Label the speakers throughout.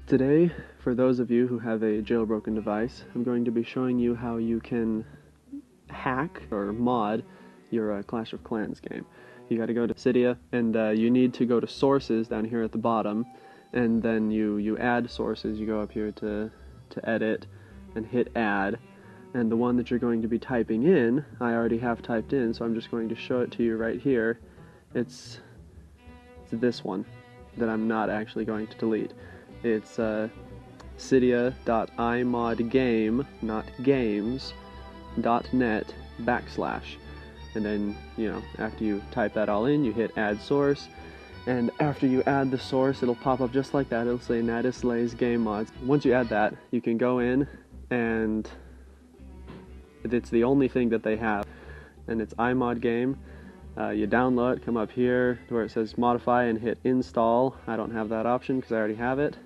Speaker 1: Today, for those of you who have a jailbroken device, I'm going to be showing you how you can hack or mod your Clash of Clans game. You gotta go to Cydia, and you need to go to sources down here at the bottom, and then you add sources. You go up here to edit and hit add, and the one that you're going to be typing in, I already have typed in, so I'm just going to show it to you right here. It's this one that I'm not actually going to delete. It's cydia.iModGame, not games.net /. And then, after you type that all in, you hit add source, and after you add the source, it'll pop up just like that. It'll say Nadislays Game Mods. Once you add that, you can go in, and it's the only thing that they have, and it's iModGame. You download, come up here where it says modify and hit install. I don't have that option because I already have it.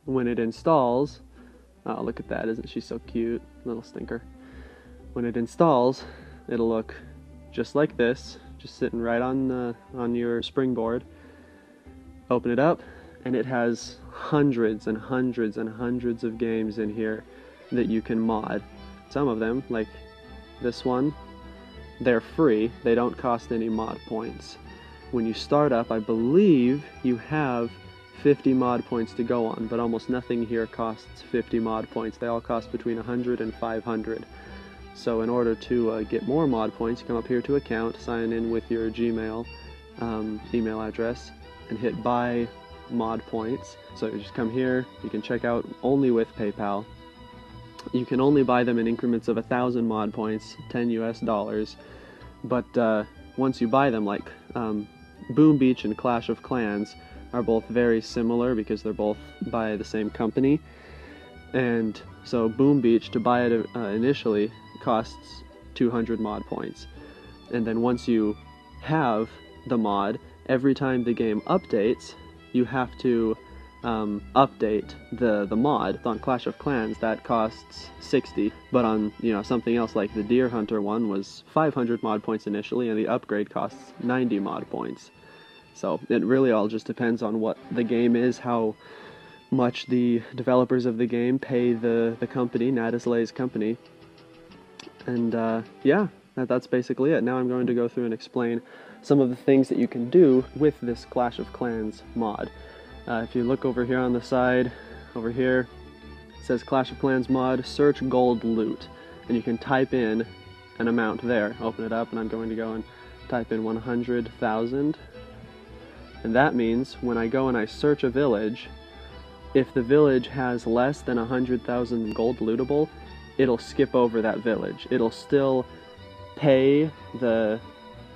Speaker 1: When it installs, oh, look at that, isn't she so cute? Little stinker. When it installs, it'll look just like this, just sitting right on your springboard. Open it up, and it has hundreds and hundreds and hundreds of games in here that you can mod. Some of them, like this one, they're free. They don't cost any mod points. When you start up, I believe you have 50 mod points to go on, but almost nothing here costs 50 mod points. They all cost between 100 and 500. So in order to get more mod points, you come up here to account, sign in with your Gmail email address, and hit buy mod points. So you just come here, you can check out only with PayPal. You can only buy them in increments of 1,000 mod points, $10 US, but once you buy them, like Boom Beach and Clash of Clans are both very similar because they're both by the same company. And so Boom Beach, to buy it initially, costs 200 mod points. And then once you have the mod, every time the game updates, you have to update the mod. On Clash of Clans, that costs 60, but on something else like the Deer Hunter one was 500 mod points initially, and the upgrade costs 90 mod points. So it really all just depends on what the game is, how much the developers of the game pay the company, Nadislays company. And yeah, that's basically it. Now I'm going to go through and explain some of the things that you can do with this Clash of Clans mod. If you look over here on the side, over here, it says Clash of Clans mod, search gold loot. And you can type in an amount there. Open it up, and I'm going to go and type in 100,000. And that means when I go and I search a village, if the village has less than 100,000 gold lootable, it'll skip over that village. It'll still pay the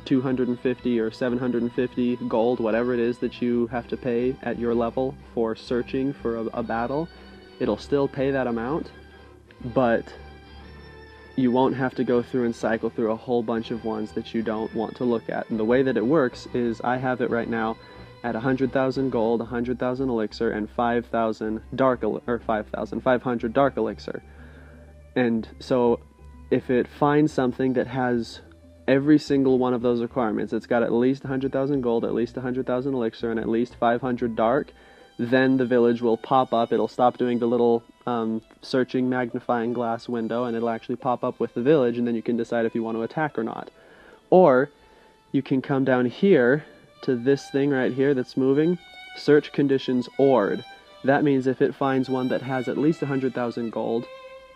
Speaker 1: 250 or 750 gold, whatever it is that you have to pay at your level for searching for a battle. It'll still pay that amount, but you won't have to go through and cycle through a whole bunch of ones that you don't want to look at. And the way that it works is I have it right now at 100,000 gold, 100,000 elixir, and 5,000 500 dark elixir. And so if it finds something that has every single one of those requirements, it's got at least 100,000 gold, at least 100,000 elixir, and at least 500 dark, then the village will pop up. It'll stop doing the little searching magnifying glass window, and it'll actually pop up with the village, and then you can decide if you want to attack or not. Or you can come down here to this thing right here that's moving, search conditions ORed. That means if it finds one that has at least 100,000 gold,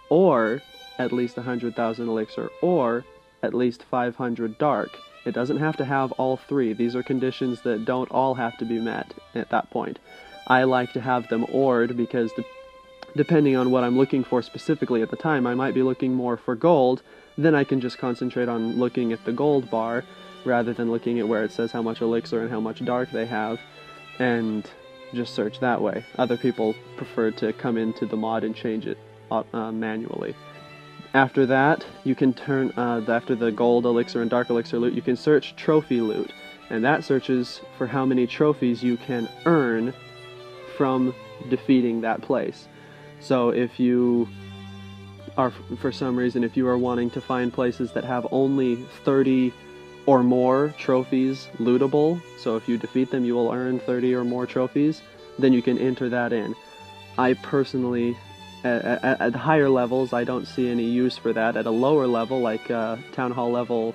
Speaker 1: or at least 100,000 elixir, or at least 500 dark. It doesn't have to have all three. These are conditions that don't all have to be met at that point. I like to have them ORed because depending on what I'm looking for specifically at the time, I might be looking more for gold, then I can just concentrate on looking at the gold bar rather than looking at where it says how much elixir and how much dark they have, and just search that way. Other people prefer to come into the mod and change it manually. After that, you can turn, after the gold elixir and dark elixir loot, you can search trophy loot, and that searches for how many trophies you can earn from defeating that place. So if you are, for some reason, if you are wanting to find places that have only 30 or more trophies lootable, so if you defeat them you will earn 30 or more trophies, then you can enter that in. I personally, at higher levels, I don't see any use for that. At a lower level, like Town Hall level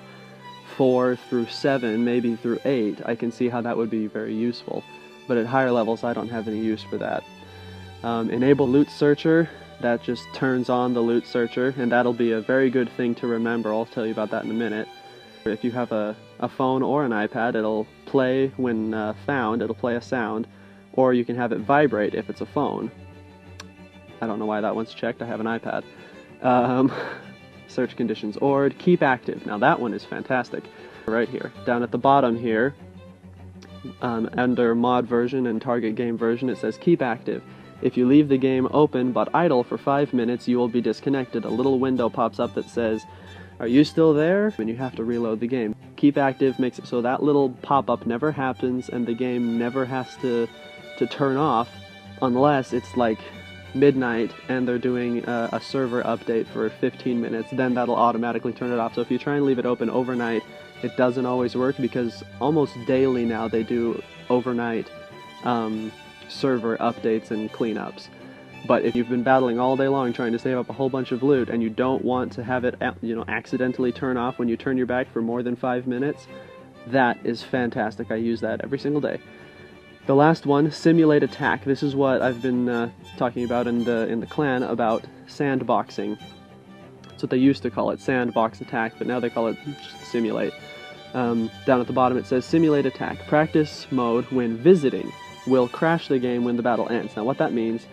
Speaker 1: 4 through 7, maybe through 8, I can see how that would be very useful. But at higher levels, I don't have any use for that. Enable Loot Searcher, that just turns on the Loot Searcher, and that'll be a very good thing to remember. I'll tell you about that in a minute. If you have a phone or an iPad, it'll play when found, it'll play a sound, or you can have it vibrate if it's a phone. I don't know why that one's checked, I have an iPad. Search conditions ORed, keep active. Now that one is fantastic. Right here, down at the bottom here, under mod version and target game version, it says keep active. If you leave the game open but idle for 5 minutes, you will be disconnected. A little window pops up that says, are you still there? And you have to reload the game. Keep active makes it so that little pop-up never happens and the game never has to turn off unless it's like midnight and they're doing a server update for 15 minutes. Then that'll automatically turn it off. So if you try and leave it open overnight, it doesn't always work because almost daily now they do overnight server updates and cleanups. But if you've been battling all day long trying to save up a whole bunch of loot and you don't want to have it, accidentally turn off when you turn your back for more than 5 minutes, that is fantastic. I use that every single day. The last one, Simulate Attack. This is what I've been talking about in the clan about sandboxing. That's what they used to call it, sandbox attack, but now they call it just simulate. Down at the bottom it says Simulate Attack. Practice mode when visiting will crash the game when the battle ends. Now what that means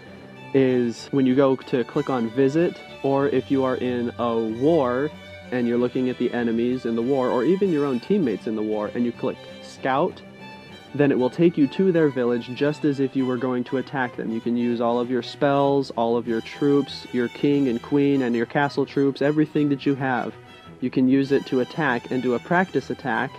Speaker 1: is when you go to click on visit, or if you are in a war and you're looking at the enemies in the war, or even your own teammates in the war, and you click scout, then it will take you to their village just as if you were going to attack them. You can use all of your spells, all of your troops, your king and queen and your castle troops, everything that you have. You can use it to attack and do a practice attack,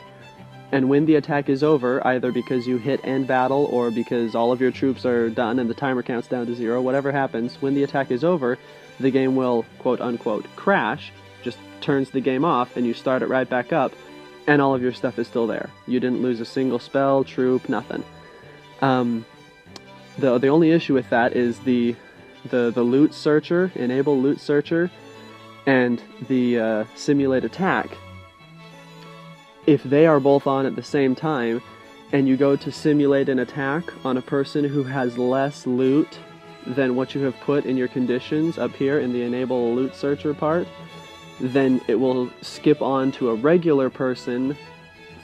Speaker 1: and when the attack is over, either because you hit end battle or because all of your troops are done and the timer counts down to 0, whatever happens, when the attack is over, the game will quote-unquote crash, just turns the game off, and you start it right back up, and all of your stuff is still there. You didn't lose a single spell, troop, nothing. The only issue with that is the loot searcher, enable loot searcher, and the simulate attack. If they are both on at the same time, and you go to simulate an attack on a person who has less loot than what you have put in your conditions up here in the enable loot searcher part, then it will skip on to a regular person.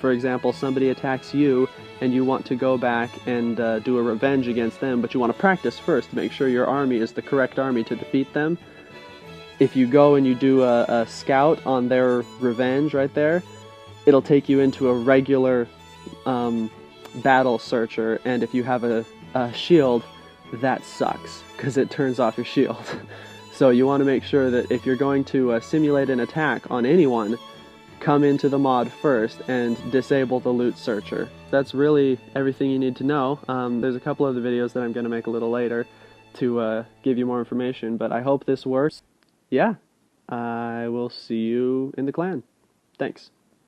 Speaker 1: For example, somebody attacks you and you want to go back and do a revenge against them, but you want to practice first to make sure your army is the correct army to defeat them. If you go and you do a scout on their revenge right there, it'll take you into a regular battle searcher, and if you have a shield, that sucks because it turns off your shield. So you want to make sure that if you're going to simulate an attack on anyone, come into the mod first and disable the loot searcher. That's really everything you need to know. There's a couple other videos that I'm going to make a little later to give you more information, but I hope this works. Yeah, I will see you in the clan. Thanks.